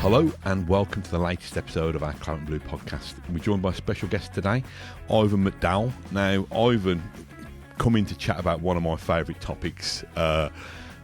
Hello and welcome to the latest episode of our Claret and Blue podcast. We're joined by a special guest today, Ivan McDouall. Now, Ivan come in to chat about one of my favourite topics, the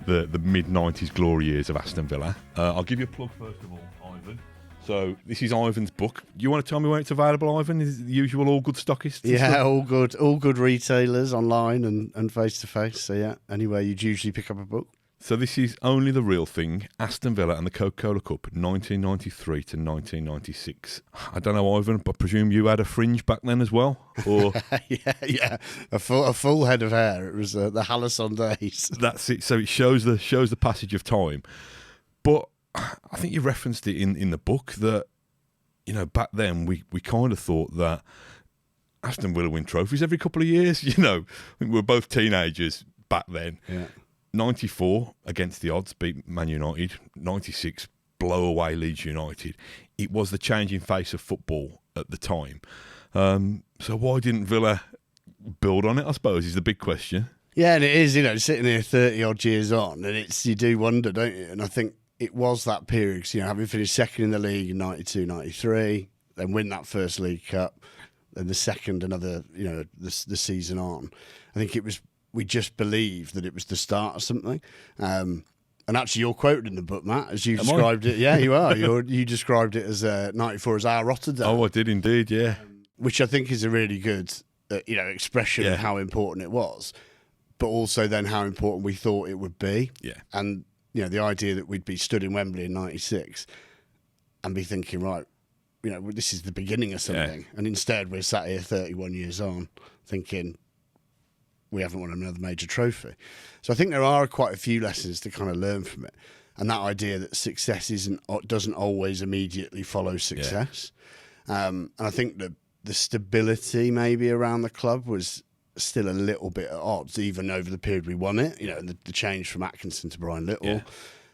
mid-90s glory years of Aston Villa. I'll give you a plug first of all, Ivan. So this is Ivan's book. You want to tell me where it's available, Ivan? Is it the usual all good stockists? Yeah, all good retailers online and face to face. So yeah, anywhere you'd usually pick up a book. So this is Only the Real Thing, Aston Villa and the Coca Cup, 1993 to 1996. I don't know, Ivan, but I presume you had a fringe back then as well? Or yeah, a full head of hair. It was the Halison days. That's it. So it shows the passage of time. But I think you referenced it in the book that, you know, back then we kind of thought that Aston Villa win trophies every couple of years. You know, I think we were both teenagers back then. Yeah. 94 against the odds, beat Man United. 96 blow away Leeds United. It was the changing face of football at the time. So why didn't Villa build on it, I suppose, is the big question. Yeah, and it is, you know, sitting here 30 odd years on, and you do wonder, don't you? And I think it was that period, 'cause, you know, having finished second in the league in 92, 93, then win that first League Cup, then the second another, you know, the season on. I think it was, we just believed that it was the start of something. And actually, you're quoted in the book, Matt, as you described it. Yeah, you are. You described it as 94 as our Rotterdam. Oh, I did indeed, yeah. Which I think is a really good, expression of how important it was, but also then how important we thought it would be. Yeah. And, you know, the idea that we'd be stood in Wembley in 96 and be thinking, right, you know, this is the beginning of something. Yeah. And instead we're sat here 31 years on thinking, we haven't won another major trophy. So I think there are quite a few lessons to kind of learn from it. And that idea that success doesn't always immediately follow success. Yeah. And I think the stability maybe around the club was still a little bit at odds, even over the period we won it. You know, the change from Atkinson to Brian Little. Yeah.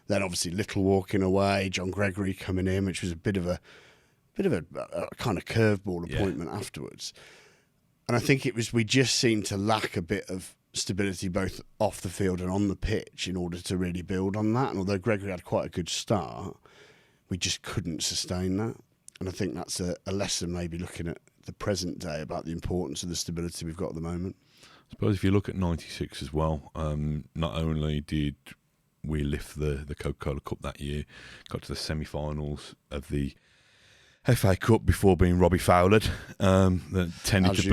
Then obviously Little walking away, John Gregory coming in, which was a bit of a kind of curveball appointment afterwards. And I think we just seemed to lack a bit of stability both off the field and on the pitch in order to really build on that. And although Gregory had quite a good start, we just couldn't sustain that. And I think that's a lesson maybe looking at the present day about the importance of the stability we've got at the moment. I suppose if you look at 96 as well, not only did we lift the Coca-Cola Cup that year, got to the semi-finals of the FA Cup before being Robbie Fowlered. That tended to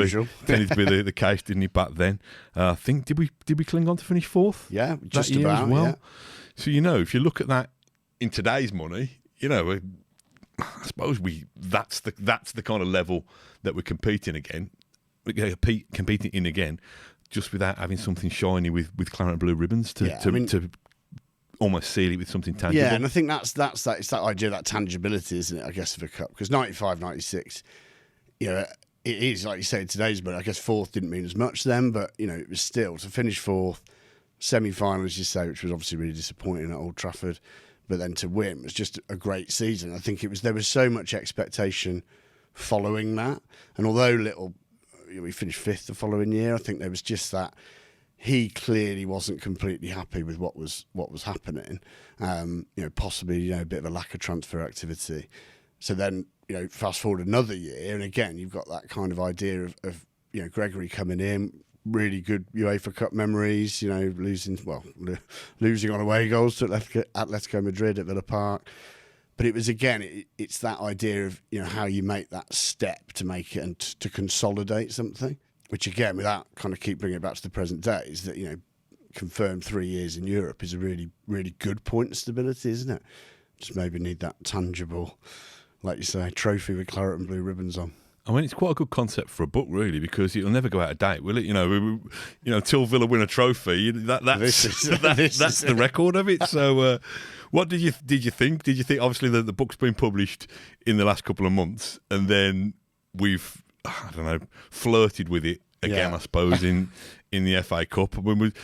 be the case, didn't he, back then? I think did we cling on to finish fourth? Yeah, just about as well. Yeah. So you know, if you look at that in today's money, you know, I suppose that's the kind of level that we're competing in again, just without having something shiny with Claret and Blue ribbons to almost seal it with something tangible. Yeah, and I think it's that idea, that tangibility, isn't it, I guess, of a cup. Because 95, 96, you know, it is, like you say, today's, but I guess fourth didn't mean as much then, but, you know, it was still, to finish fourth, semi-final, as you say, which was obviously really disappointing at Old Trafford, but then to win was just a great season. I think there was so much expectation following that, and although we finished fifth the following year, I think there was just that, he clearly wasn't completely happy with what was happening. Possibly, a bit of a lack of transfer activity. So then, fast forward another year, and again, you've got that kind of idea of Gregory coming in, really good UEFA Cup memories, losing on away goals to Atletico Madrid at Villa Park. But it was, again, it's that idea of, how you make that step to make it and to consolidate something. Which, again, without kind of keep bringing it back to the present day, is that, confirmed 3 years in Europe is a really, really good point of stability, isn't it? Just maybe need that tangible, like you say, trophy with Claret and Blue ribbons on. I mean, it's quite a good concept for a book, really, because it'll never go out of date, will it? Till Villa win a trophy, that's the record of it. So, what did you think? Did you think, obviously, the book's been published in the last couple of months, and then we've, flirted with it again, I suppose, in the FA Cup.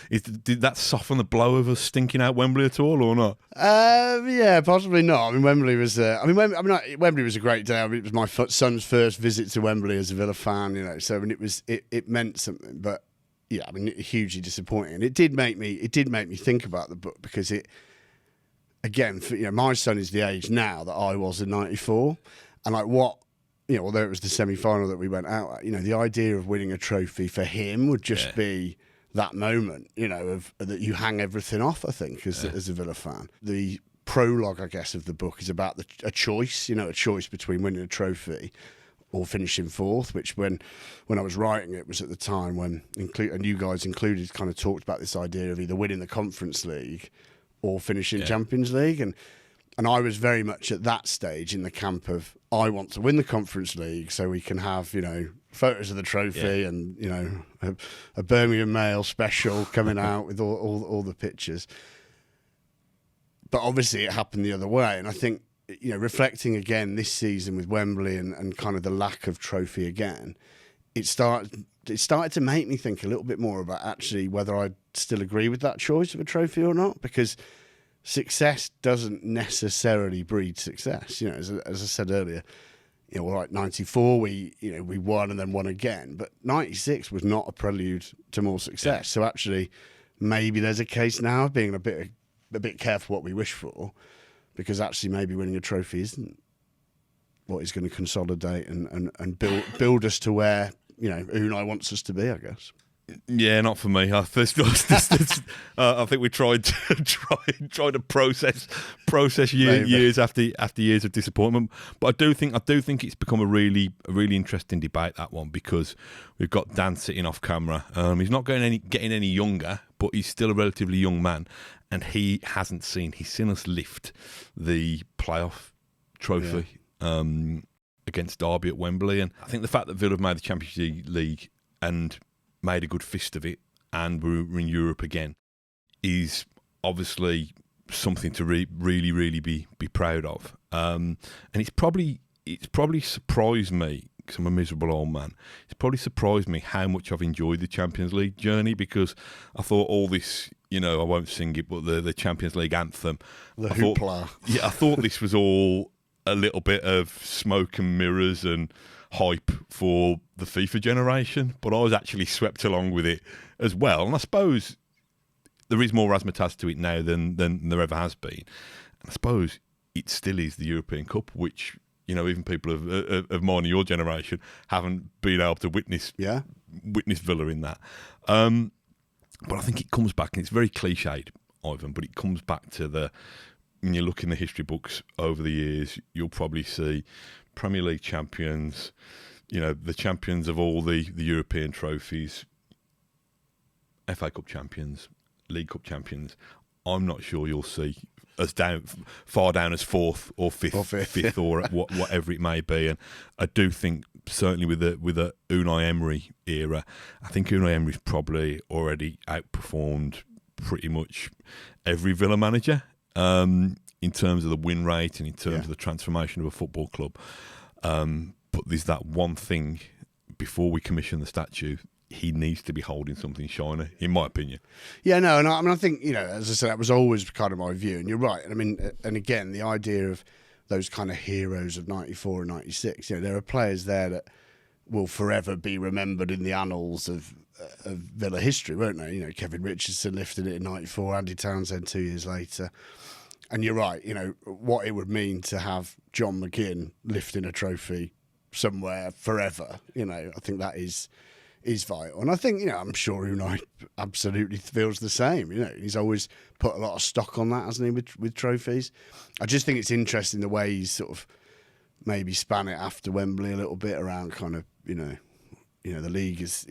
Did that soften the blow of us stinking out Wembley at all, or not? Yeah, possibly not. I mean, Wembley was. Wembley was a great day. It was my son's first visit to Wembley as a Villa fan. So it meant something. But hugely disappointing. It did make me think about the book because again, my son is the age now that I was in '94, and like what. Although it was the semi-final that we went out at, the idea of winning a trophy for him would just be that moment, of that you hang everything off, I think, as a Villa fan. The prologue, I guess, of the book is about a choice, a choice between winning a trophy or finishing fourth, which when I was writing it was at the time when, and you guys included, kind of talked about this idea of either winning the Conference League or finishing Champions League. And I was very much at that stage in the camp of, I want to win the Conference League so we can have, photos of the trophy and, a Birmingham Mail special coming out with all the pictures. But obviously it happened the other way. And I think, reflecting again this season with Wembley and kind of the lack of trophy again, it started to make me think a little bit more about actually whether I'd still agree with that choice of a trophy or not, because success doesn't necessarily breed success. As I said earlier, like '94, we won and then won again, but '96 was not a prelude to more success. Yeah. So actually, maybe there's a case now of being a bit careful what we wish for, because actually maybe winning a trophy isn't what is going to consolidate and build us to where Unai wants us to be, I guess. Yeah, not for me. I think we tried to process years after years of disappointment. But I do think it's become a really interesting debate, that one, because we've got Dan sitting off camera. He's not getting any younger, but he's still a relatively young man, and he's seen us lift the playoff trophy against Derby at Wembley, and I think the fact that Villa have made the Champions League and made a good fist of it, and we're in Europe again, is obviously something to really be proud of. And it's probably surprised me, because I'm a miserable old man. It's probably surprised me how much I've enjoyed the Champions League journey, because I thought all this, I won't sing it, but the Champions League anthem, hoopla. I thought this was all a little bit of smoke and mirrors and hype for the FIFA generation, but I was actually swept along with it as well. And I suppose there is more razzmatazz to it now than there ever has been. And I suppose it still is the European Cup, which even people of mine, your generation, haven't been able to witness Villa in that. But I think it comes back, and it's very cliched, Ivan, but it comes back to when you look in the history books over the years, you'll probably see Premier League champions, the champions of all the European trophies, FA Cup champions, League Cup champions. I'm not sure you'll see us far down as fourth or fifth or whatever it may be. And I do think, certainly with the Unai Emery era, I think Unai Emery's probably already outperformed pretty much every Villa manager. In terms of the win rate and in terms of the transformation of a football club. But there's that one thing, before we commission the statue, he needs to be holding something shiny, in my opinion. Yeah, no, and I think, as I said, that was always kind of my view, and you're right. And again, the idea of those kind of heroes of '94 and '96, there are players there that will forever be remembered in the annals of Villa history, won't they? Kevin Richardson lifted it in '94, Andy Townsend 2 years later. And you're right, what it would mean to have John McGinn lifting a trophy somewhere forever, I think that is vital. And I think, I'm sure Unai absolutely feels the same. He's always put a lot of stock on that, hasn't he, with trophies. I just think it's interesting the way he's sort of maybe span it after Wembley a little bit around kind of, the league is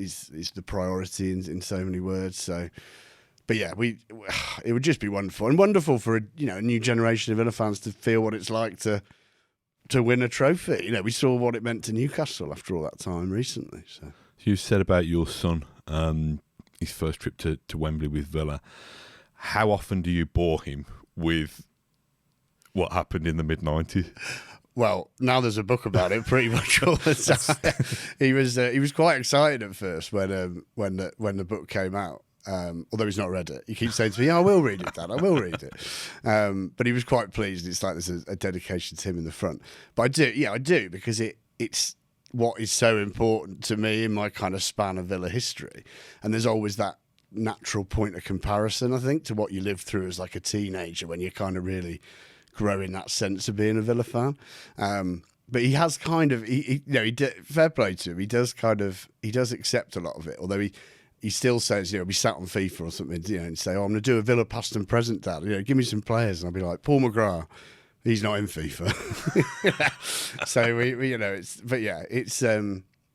the priority in so many words. So... But yeah, it would just be wonderful, and wonderful for a new generation of Villa fans to feel what it's like to win a trophy. We saw what it meant to Newcastle after all that time recently. So you said about your son, his first trip to Wembley with Villa. How often do you bore him with what happened in the mid-90s? Well, now there's a book about it pretty much all the time. He was quite excited at first when the book came out. Although he's not read it. He keeps saying to me, I will read it, Dad, I will read it. But he was quite pleased. It's like there's a dedication to him in the front. But I do, because it's what is so important to me in my kind of span of Villa history. And there's always that natural point of comparison, I think, to what you lived through as like a teenager when you're kind of really growing that sense of being a Villa fan. But he has kind of, fair play to him. He does accept a lot of it, although he still says, we sat on FIFA or something, and say, I'm going to do a Villa past and present, Dad. Give me some players, and I'll be like, Paul McGrath. He's not in FIFA. So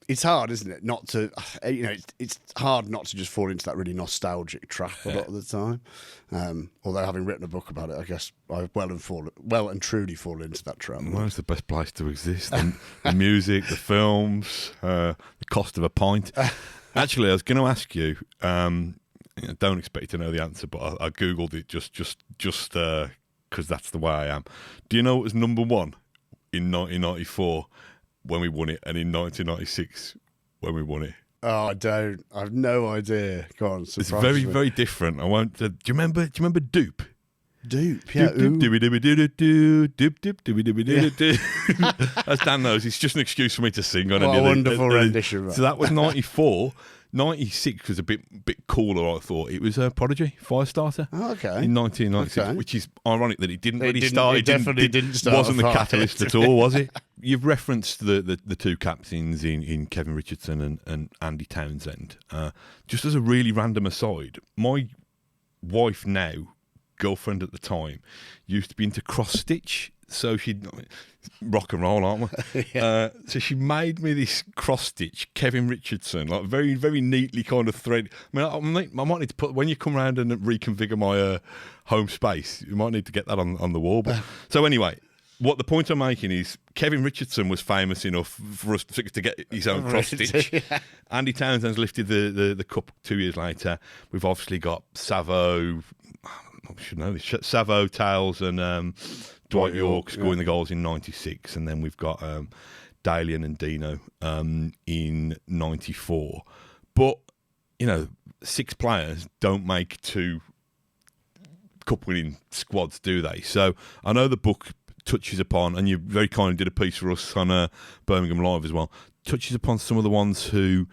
it's hard, isn't it? Not to, it's hard not to just fall into that really nostalgic trap a lot of the time. Although having written a book about it, I guess I've well and truly fallen into that trap. Well, it's the best place to exist. The music, the films, the cost of a pint. Actually, I was going to ask you. Don't expect you to know the answer, but I googled it just because that's the way I am. Do you know it was number one in 1994 when we won it, and in 1996 when we won it? Oh, I don't. I have no idea. Go on, it's very, very different. I won't. Do you remember Dupe? Dupe, yeah. As Dan knows, it's just an excuse for me to sing on a wonderful rendition. So that was 94. 96 was a bit cooler, I thought. It was Prodigy, Firestarter. Oh, okay. In 1996, which is ironic that it didn't really start. It definitely didn't start. Wasn't the catalyst at all, was it? You've referenced the two captains in Kevin Richardson and Andy Townsend. Just as a really random aside, my wife now, girlfriend at the time, used to be into cross-stitch. So she'd rock and roll, aren't we? Yeah. So she made me this cross-stitch Kevin Richardson, like very, very neatly kind of thread. I might need to put, when you come around and reconfigure my home space, you might need to get that on the wall. But so anyway, what the point I'm making is Kevin Richardson was famous enough for us to get his own cross-stitch. Yeah. Andy Townsend's lifted the cup 2 years later. We've obviously got Savo, I should know this, Savo, Tales and Dwight York scoring the goals in 96, and then we've got Dalian and Dino in 94. But, 6 players don't make 2 cup-winning squads, do they? So I know the book touches upon, and you very kindly did a piece for us on Birmingham Live as well, touches upon some of the ones who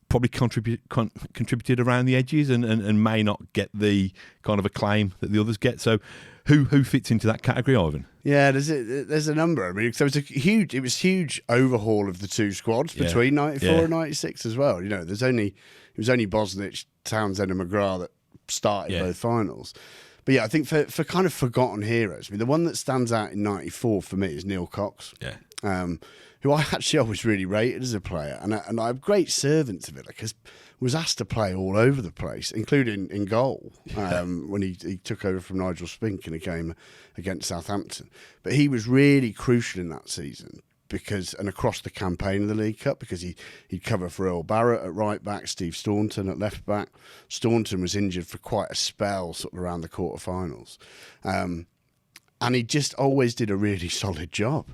probably contributed around the edges and may not get the kind of acclaim that the others get. So who fits into that category, Ivan? Yeah, there's a number. I mean, so it was huge overhaul of the 2 squads between 94 and 96 as well. It was only Bosnich, Townsend and McGrath that started both finals. But yeah, I think for kind of forgotten heroes, I mean, the one that stands out in 94 for me is Neil Cox. Yeah. Who I actually always really rated as a player, and I'm a great servant to Villa because was asked to play all over the place, including in goal when he took over from Nigel Spink in a game against Southampton. But he was really crucial in that season and across the campaign of the League Cup, because he'd cover for Earl Barrett at right back, Steve Staunton at left back. Staunton was injured for quite a spell sort of around the quarterfinals. And he just always did a really solid job.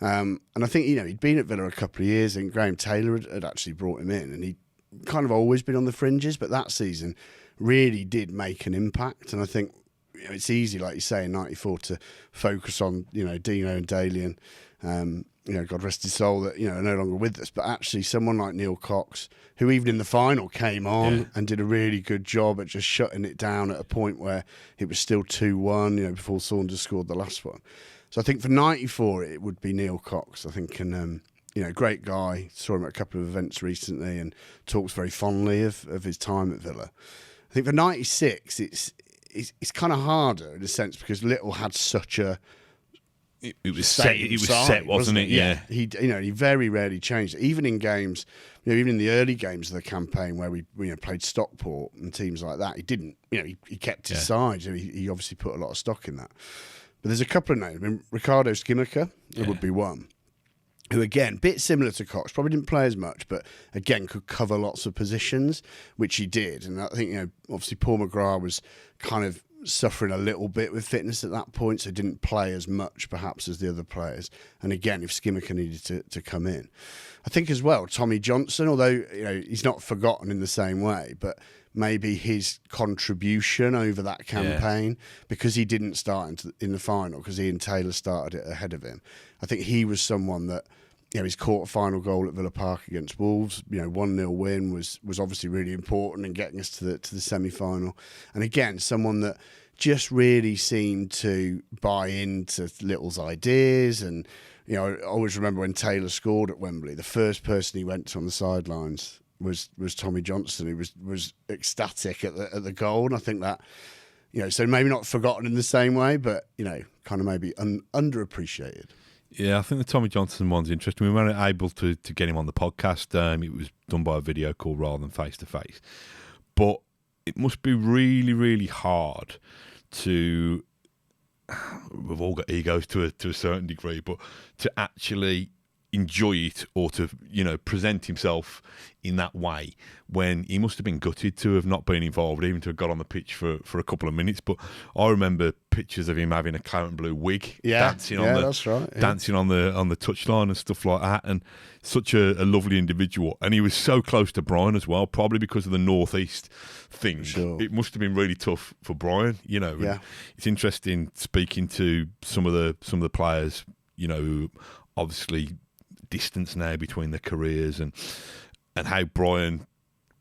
And I think, he'd been at Villa a couple of years, and Graham Taylor had actually brought him in, and he'd kind of always been on the fringes, but that season really did make an impact. And I think it's easy, like you say, in 94 to focus on, Dino and Dalian, God rest his soul, that, are no longer with us. But actually someone like Neil Cox, who even in the final came on and did a really good job at just shutting it down at a point where it was still 2-1, before Saunders scored the last one. So I think for 94, it would be Neil Cox, I think. And, great guy. Saw him at a couple of events recently and talks very fondly of his time at Villa. I think for 96, it's kind of harder in a sense because Little had such a... It was set, wasn't it? Yeah. He very rarely changed it. Even in games, even in the early games of the campaign where we played Stockport and teams like that, he didn't. He kept his side. He obviously put a lot of stock in that. But there's a couple of names. I mean, Ricardo Skimica would be one, who again, bit similar to Cox, probably didn't play as much, but again could cover lots of positions, which he did. And I think obviously Paul McGrath was kind of suffering a little bit with fitness at that point, so didn't play as much perhaps as the other players. And again, if Skimica needed to come in, I think as well Tommy Johnson, although he's not forgotten in the same way, but maybe his contribution over that campaign, because he didn't start in the final, because Ian Taylor started it ahead of him. I think he was someone that his quarter-final goal at Villa Park against Wolves, 1-0 win was obviously really important in getting us to the semi-final. And again, someone that just really seemed to buy into Little's ideas. And I always remember when Taylor scored at Wembley, the first person he went to on the sidelines was Tommy Johnson, who was ecstatic at the goal. And I think that, so maybe not forgotten in the same way, but kind of maybe underappreciated. Yeah, I think the Tommy Johnson one's interesting. We weren't able to get him on the podcast. It was done by a video call rather than face-to-face. But it must be really, really hard to... We've all got egos to a certain degree, but to actually enjoy it or to, present himself in that way when he must have been gutted to have not been involved, even to have got on the pitch for a couple of minutes. But I remember pictures of him having a claret and blue wig, dancing on that's right, dancing on the touchline and stuff like that, and such a lovely individual. And he was so close to Brian as well, probably because of the northeast thing. Sure. It must have been really tough for Brian, Yeah. It's interesting speaking to some of the players, who obviously distance now between their careers, and how Brian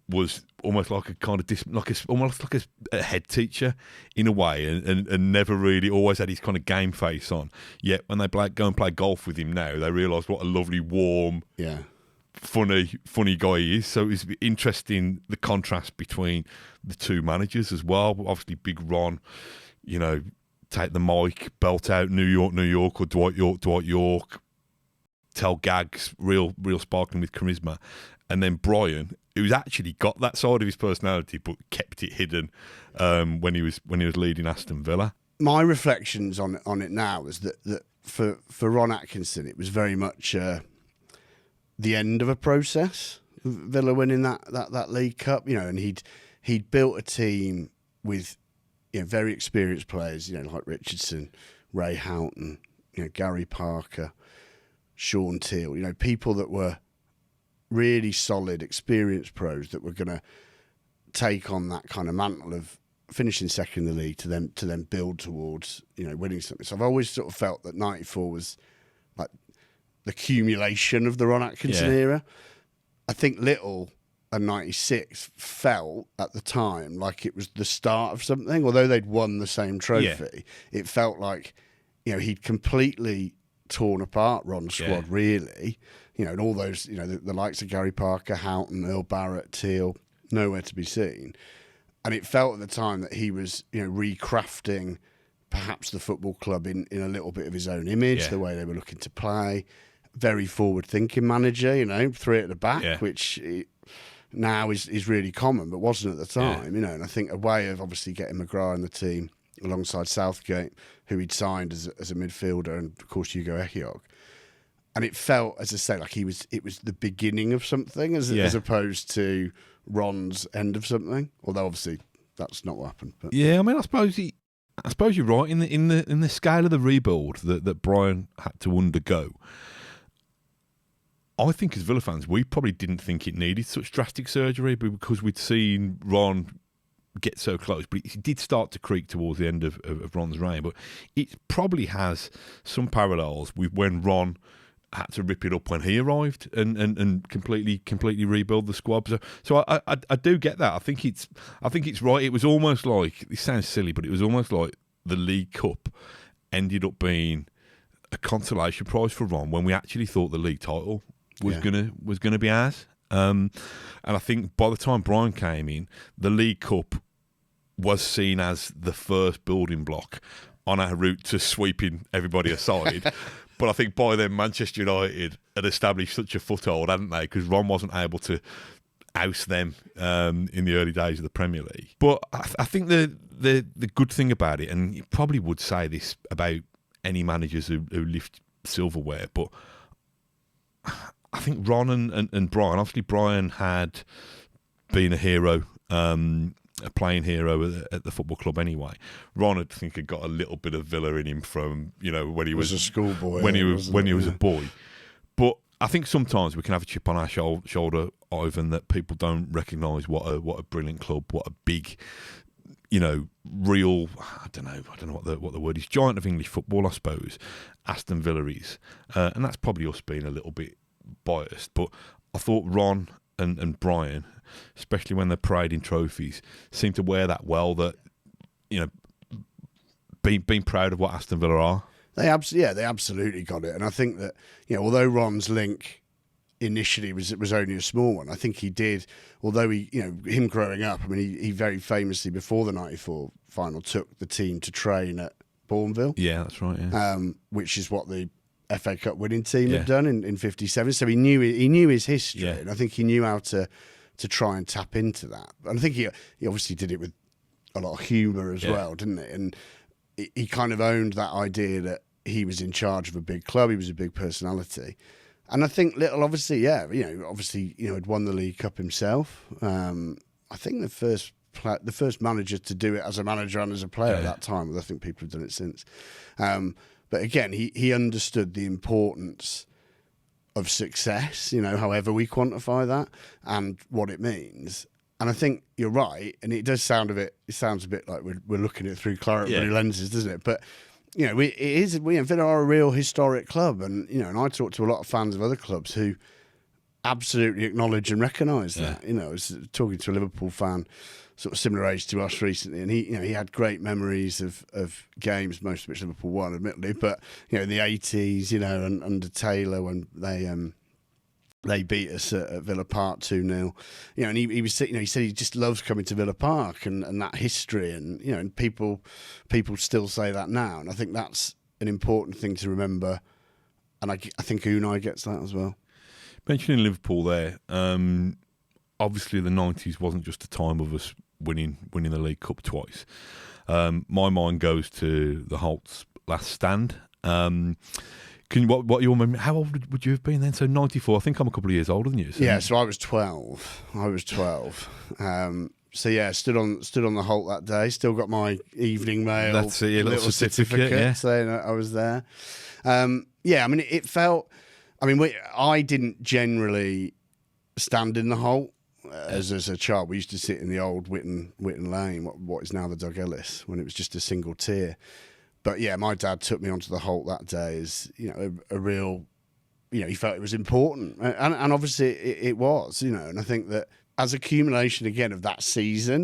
was almost like a kind of almost like a head teacher in a way, and never really always had his kind of game face on. Yet when they go and play golf with him now, they realise what a lovely, warm, funny guy he is. So it's interesting the contrast between the two managers as well. Obviously, Big Ron, take the mic, belt out New York, or Dwight York. Tell gags, real sparkling with charisma. And then Brian, who's actually got that side of his personality but kept it hidden when he was leading Aston Villa. My reflections on it now is that for Ron Atkinson, it was very much the end of a process. Villa winning that League Cup, and he'd built a team with very experienced players, like Richardson, Ray Houghton, Gary Parker, Sean Teal, people that were really solid, experienced pros that were going to take on that kind of mantle of finishing second in the league to then build towards winning something. So I've always sort of felt that '94 was like the accumulation of the Ron Atkinson era. I think Little and '96 felt at the time like it was the start of something. Although they'd won the same trophy, it felt like he'd completely torn apart Ron's squad, really. And all those, the likes of Gary Parker, Houghton, Earl Barrett, Teal, nowhere to be seen. And it felt at the time that he was, recrafting perhaps the football club in a little bit of his own image, the way they were looking to play. Very forward-thinking manager, three at the back, which now is really common, but wasn't at the time, And I think a way of obviously getting McGrath in the team alongside Southgate, who he'd signed as a midfielder, and of course Hugo Echiog. And it felt, as I say, like it was the beginning of something as opposed to Ron's end of something. Although obviously that's not what happened. But. Yeah, I mean, I suppose you're right in the scale of the rebuild that Brian had to undergo. I think as Villa fans, we probably didn't think it needed such drastic surgery because we'd seen Ron get so close, but it did start to creak towards the end of Ron's reign. But it probably has some parallels with when Ron had to rip it up when he arrived and completely rebuild the squad. So I do get that. I think it's right. It was almost like, this sounds silly, but it was almost like the League Cup ended up being a consolation prize for Ron when we actually thought the league title was gonna be ours. And I think by the time Brian came in, the League Cup was seen as the first building block on our route to sweeping everybody aside. But I think by then Manchester United had established such a foothold, hadn't they? Because Ron wasn't able to oust them in the early days of the Premier League. But I think the good thing about it, and you probably would say this about any managers who lift silverware, but I think Ron and Brian, obviously Brian had been a hero, a playing hero at the football club anyway. Ron, I think, had got a little bit of Villa in him from when he was a schoolboy, when he was a boy. But I think sometimes we can have a chip on our shoulder, Ivan, that people don't recognise what a brilliant club, what a big, real. I don't know what the word is. Giant of English football, I suppose. Aston Villa is, and that's probably us being a little bit biased, but I thought Ron and Brian, especially when they're parading trophies, seem to wear that well. That being proud of what Aston Villa are. They absolutely got it, and I think that although Ron's link initially was only a small one, I think he did. Although him growing up, I mean, he very famously before the '94 final took the team to train at Bourneville. Yeah, that's right. Yeah. Which is what the FA Cup winning team had done in '57. So he knew his history, and I think he knew how to try and tap into that. And I think he obviously did it with a lot of humour as well, didn't it? And he kind of owned that idea that he was in charge of a big club. He was a big personality. And I think Little, obviously, had won the League Cup himself. I think the first manager to do it as a manager and as a player at that time. But I think people have done it since. But again, he understood the importance of success, however we quantify that and what it means. And I think you're right, and it sounds a bit like we're looking at it through Claret blue lenses, doesn't it? But we Villa are a real historic club, and and I talk to a lot of fans of other clubs who absolutely acknowledge and recognise that. I was talking to a Liverpool fan, sort of similar age to us recently, and he had great memories of games, most of which Liverpool won, admittedly, but in the '80s, and under Taylor when they beat us at Villa Park 2-0. And he was, he said he just loves coming to Villa Park and that history, and and people still say that now, and I think that's an important thing to remember. And I think Unai gets that as well. Mentioning Liverpool there, obviously the '90s wasn't just a time of us winning the League Cup twice. My mind goes to the Holt's last stand. What your memory? How old would you have been then? So '94. I think I'm a couple of years older than you. So. Yeah, so I was 12. So yeah, stood on the Holt that day. Still got my evening mail. That's it, little certificate saying I was there. I mean, it felt. I mean, I didn't generally stand in the Holt as a child. We used to sit in the old Whitton Lane, what is now the Doug Ellis, when it was just a single tier. But yeah, my dad took me onto the Holt that day as a real, he felt it was important, and obviously it was, and I think that as accumulation again of that season,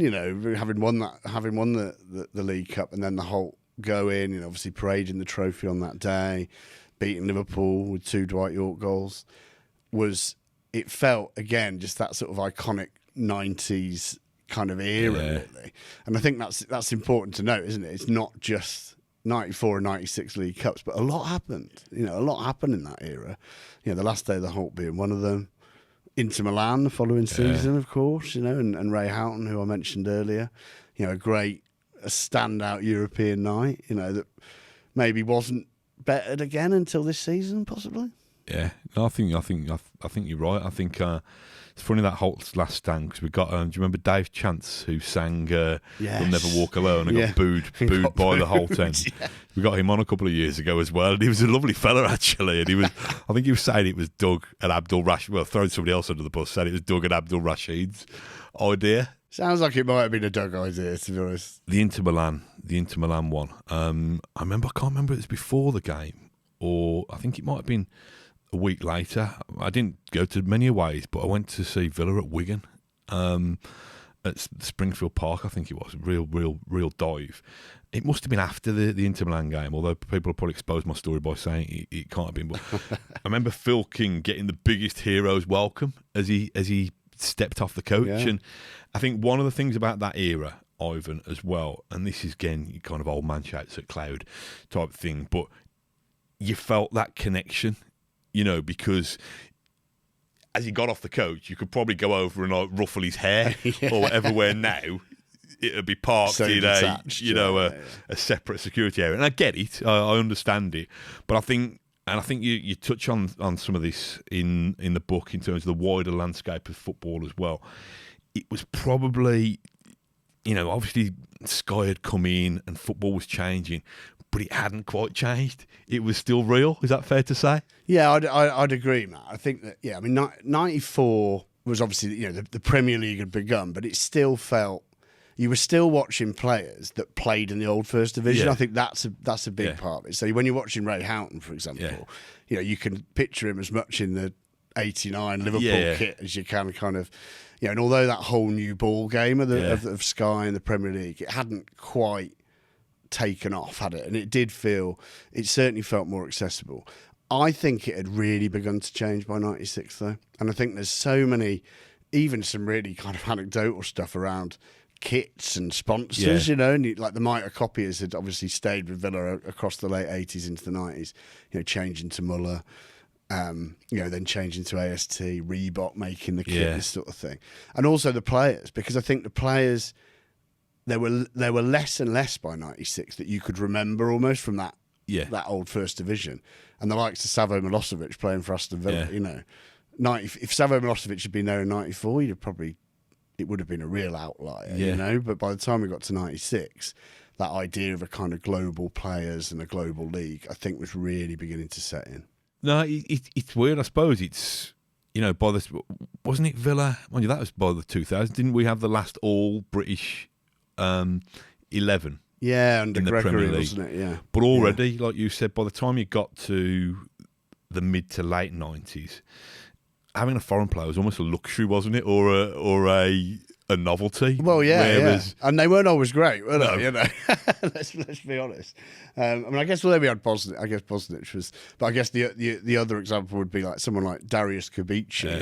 having won the League Cup and then the Holt go in, obviously parading the trophy on that day, beating Liverpool with 2 Dwight York goals, it felt again just that sort of iconic '90s kind of era, really. And I think that's important to note, isn't it? It's not just '94 and '96 League Cups, but a lot happened. A lot happened in that era. The last day of the Holt being one of them. Inter Milan the following season, of course. And Ray Houghton, who I mentioned earlier. A standout European night. That maybe wasn't bettered again until this season, possibly. Yeah, no, I think you're right. I think it's funny that Holt's last stand, because we got. Do you remember Dave Chance, who sang "You'll Never Walk Alone" and got booed by the Holt end? Yeah. We got him on a couple of years ago as well, and he was a lovely fella actually. And he was, I think he was saying it was Doug and Abdul Rashid. Well, throwing somebody else under the bus, said it was Doug and Abdul Rashid's idea. Sounds like it might have been a Doug idea, to be honest. The Inter Milan one. I can't remember if it was before the game, or I think it might have been a week later. I didn't go to many aways, but I went to see Villa at Wigan, at Springfield Park, I think it was. Real dive. It must have been after the Inter Milan game, although people will probably expose my story by saying it can't have been. But I remember Phil King getting the biggest hero's welcome as he stepped off the coach. Yeah. And I think one of the things about that era, Ivan, as well, and this is again kind of old man shouts at cloud type thing, but you felt that connection. Because as he got off the coach, you could probably go over and ruffle his hair or whatever. Where now it would be parked in a separate security area. And I get it, I understand it, but I think you touch on some of this in the book in terms of the wider landscape of football as well. It was probably, obviously Sky had come in and football was changing, but it hadn't quite changed. It was still real. Is that fair to say? Yeah, I'd agree, Matt. I think that, I mean, 94 was obviously, the Premier League had begun, but it still felt, you were still watching players that played in the old First Division. I think that's a big part of it. So when you're watching Ray Houghton, for example, you can picture him as much in the '89 Liverpool kit as you can kind of, and although that whole new ball game of Sky and the Premier League, it hadn't quite taken off, had it? And it certainly felt more accessible. I think it had really begun to change by '96 though, and I think there's so many, even some really kind of anecdotal stuff around kits and sponsors, and like the Mitre copiers had obviously stayed with Villa across the late '80s into the '90s, changing to Muller, then changing to AST, Reebok making the kit, this sort of thing, and also the players, because I think the players, there were less and less by '96 that you could remember almost from that old First Division, and the likes of Savo Milosevic playing for Aston Villa, if Savo Milosevic had been there in '94, it would have been a real outlier, but by the time we got to '96, that idea of a kind of global players and a global league, I think, was really beginning to set in. No, it's weird. I suppose it's, wasn't it Villa? Mind you, that was by the 2000s. Didn't we have the last all British 11? Yeah, under in the Gregory, Premier League, wasn't it? Yeah. But already, like you said, by the time you got to the mid to late 90s, having a foreign player was almost a luxury, wasn't it, or a novelty? Well, and they weren't always great, were they? Let's be honest. I guess we had Bosnich. I guess Bosnich was, but I guess the other example would be like someone like Darius Kubica,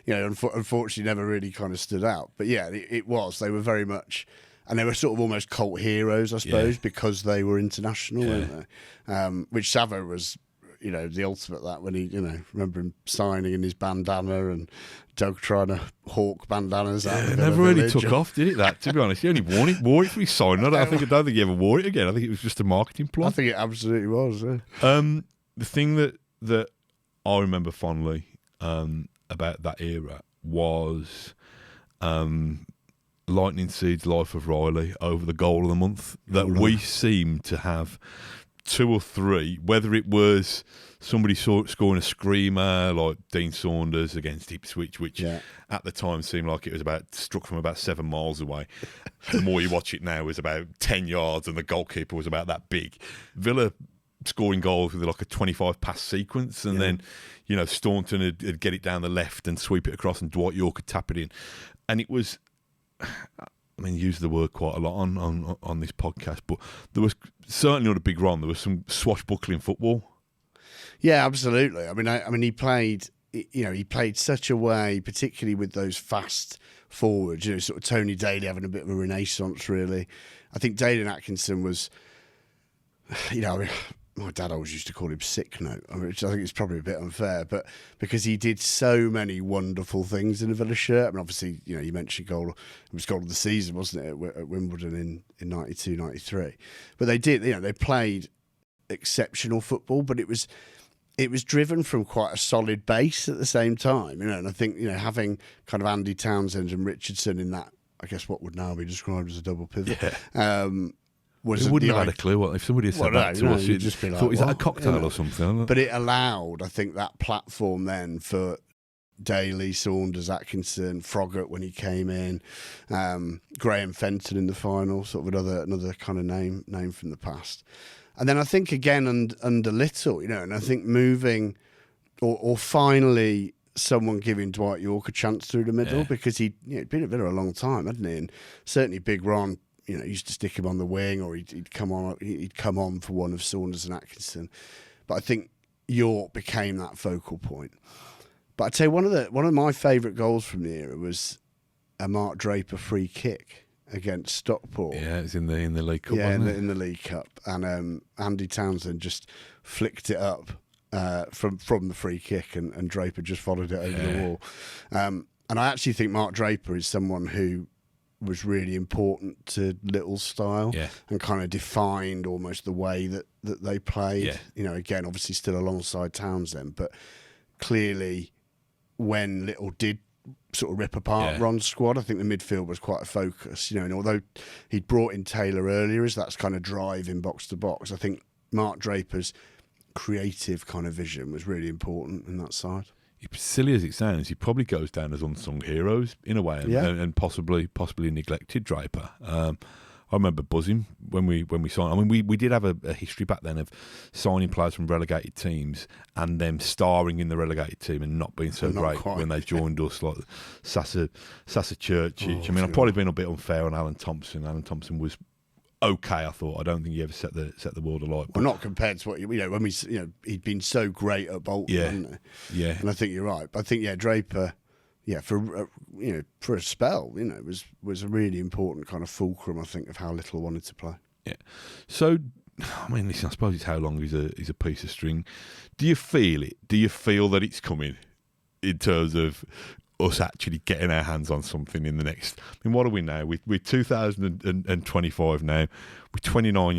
who unfortunately never really kind of stood out. But it was. They were very much, and they were sort of almost cult heroes, I suppose, because they were international, weren't they? Which Savo was. The ultimate that when he, remember him signing in his bandana and Doug trying to hawk bandanas out. It never really took off, did it? That, to be honest, he only wore it for his signing. I don't think he ever wore it again. I think it was just a marketing plot. I think it absolutely was. Yeah. The thing that I remember fondly about that era was Lightning Seed's Life of Riley over the goal of the month. That we seemed to have 2 or 3, whether it was somebody scoring a screamer like Dean Saunders against Ipswich, which at the time seemed like it was struck from about 7 miles away. The more you watch it now, it was about 10 yards and the goalkeeper was about that big. Villa scoring goals with like a 25 pass sequence, and then Staunton would get it down the left and sweep it across, and Dwight York would tap it in, and it was. Use the word quite a lot on this podcast, but there was certainly not a big run. There was some swashbuckling football. Yeah, absolutely. He played. He played such a way, particularly with those fast forwards. Sort of Tony Daly having a bit of a renaissance. Really, I think Dalen Atkinson was. My dad always used to call him Sick Note, which I think is probably a bit unfair, but because he did so many wonderful things in a Villa shirt. Obviously, you mentioned goal. It was goal of the season, wasn't it, at Wimbledon in 92, 93. But they did, they played exceptional football, but it was driven from quite a solid base at the same time, and I think, having kind of Andy Townsend and Richardson in that, I guess what would now be described as a double pivot. We wouldn't have had a clue if somebody had said that to us. You'd just be like, thought, is that a cocktail or something? But it allowed, I think, that platform then for Daly, Saunders, Atkinson, Froggatt when he came in, Graham Fenton in the final, sort of another kind of name from the past. And then I think again under Little, and I think moving or finally someone giving Dwight York a chance through the middle, because he'd been at Villa a long time, hadn't he? And certainly Big Ron. Used to stick him on the wing, or he'd come on for one of Saunders and Atkinson. But I think York became that focal point. But I'd say one of my favourite goals from the era was a Mark Draper free kick against Stockport. Yeah, it was in the League Cup. Yeah, in the League Cup, and Andy Townsend just flicked it up from the free kick, and Draper just followed it over the wall. And I actually think Mark Draper is someone who was really important to Little's style and kind of defined almost the way that they played. Again, obviously still alongside Townsend, but clearly when Little did sort of rip apart Ron's squad, I think the midfield was quite a focus. And although he'd brought in Taylor earlier as that's kind of drive in box to box, I think Mark Draper's creative kind of vision was really important in that side. Silly as it sounds, he probably goes down as unsung heroes in a way, and possibly neglected Draper. I remember buzzing when we signed. I mean, we did have a history back then of signing players from relegated teams and them starring in the relegated team and not being so great when they joined us, like Sasa Churchic. I mean, I've probably been a bit unfair on Alan Thompson. Alan Thompson was okay, I thought. I don't think he ever set the world alight. Well, not compared to what when we he'd been so great at Bolton, hadn't he? Yeah. And I think you're right. But I think Draper. Yeah, for a spell, was a really important kind of fulcrum, I think, of how Little wanted to play. Yeah. So, I mean, listen, I suppose it's how long is a piece of string. Do you feel it? Do you feel that it's coming in terms of us actually getting our hands on something in the next? I mean, what are we now? We're 2025 now. We're 29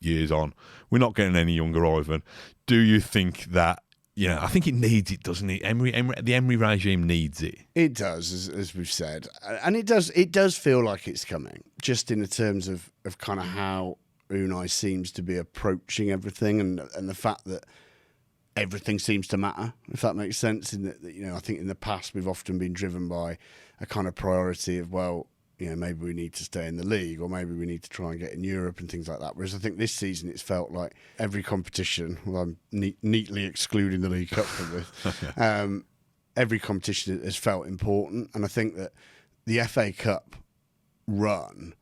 years on. We're not getting any younger, Ivan. Do you think that? Yeah, I think it needs it, doesn't it? The Emery regime needs it. It does, as we've said, and it does feel like it's coming. Just in the terms of kind of how Unai seems to be approaching everything, and the fact that everything seems to matter, if that makes sense. In that, I think in the past we've often been driven by a kind of priority of maybe we need to stay in the league, or maybe we need to try and get in Europe and things like that. Whereas I think this season it's felt like every competition, well, I'm neatly excluding the League Cup from this, every competition has felt important. And I think that the FA Cup run,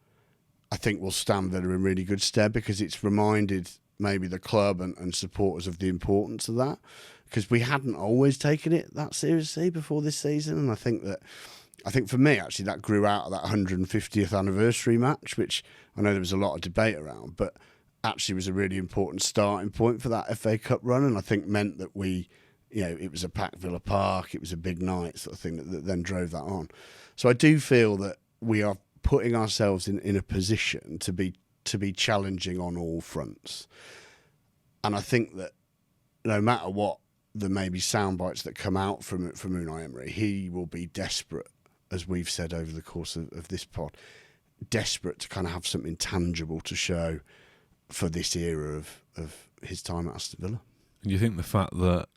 I think, will stand Villa in really good stead, because it's reminded maybe the club and supporters of the importance of that, because we hadn't always taken it that seriously before this season. And I think for me, actually, that grew out of that 150th anniversary match, which I know there was a lot of debate around, but actually was a really important starting point for that FA Cup run, and I think meant that it was a packed Villa Park, it was a big night sort of thing that then drove that on. So I do feel that we are putting ourselves in a position to be challenging on all fronts. And I think that no matter what the maybe sound bites that come out from Unai Emery, he will be desperate, as we've said over the course of this pod, desperate to kind of have something tangible to show for this era of his time at Aston Villa. Do you think the fact that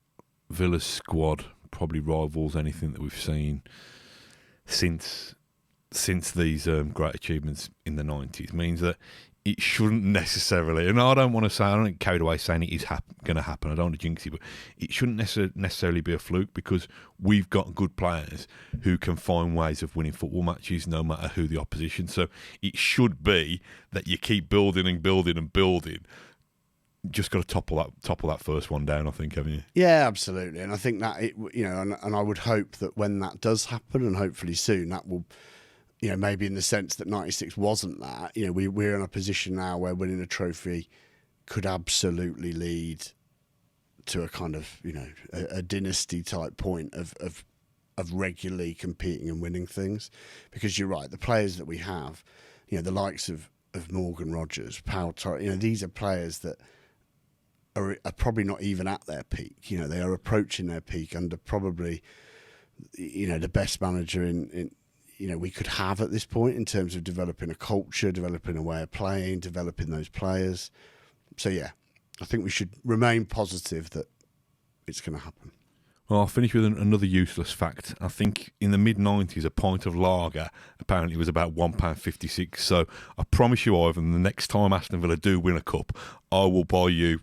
Villa's squad probably rivals anything that we've seen since these great achievements in the 90s means that it shouldn't necessarily, and I don't get carried away saying it is going to happen, I don't want to jinx it, but it shouldn't necessarily be a fluke, because we've got good players who can find ways of winning football matches no matter who the opposition. So it should be that you keep building and building and building. Just got to topple that first one down, I think, haven't you? Yeah, absolutely. And I think that and I would hope that when that does happen, and hopefully soon, that will, maybe in the sense that 96 wasn't that, we're in a position now where winning a trophy could absolutely lead to a kind of, a dynasty type point of regularly competing and winning things. Because you're right, the players that we have, the likes of Morgan Rogers, Pau Torres, these are players that are probably not even at their peak. They are approaching their peak under probably, the best manager in we could have at this point, in terms of developing a culture, developing a way of playing, developing those players. So yeah, I think we should remain positive that it's going to happen. Well, I'll finish with another useless fact. I think in the mid-90s, a pint of lager apparently was about £1.56. So I promise you, Ivan, the next time Aston Villa do win a cup, I will buy you,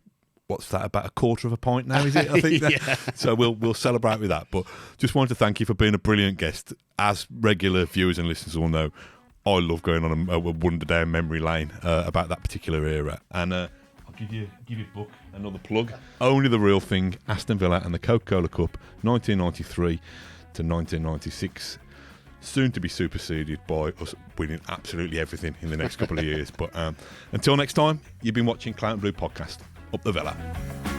what's that, about a quarter of a pint now, is it? I think Yeah. So we'll celebrate with that. But just wanted to thank you for being a brilliant guest. As regular viewers and listeners will know, I love going on a wander down memory lane about that particular era. And I'll give you a book, another plug. Only the Real Thing, Aston Villa and the Coca-Cola Cup, 1993 to 1996. Soon to be superseded by us winning absolutely everything in the next couple of years. But until next time, you've been watching Claret and Blue Podcast. Up the Villa.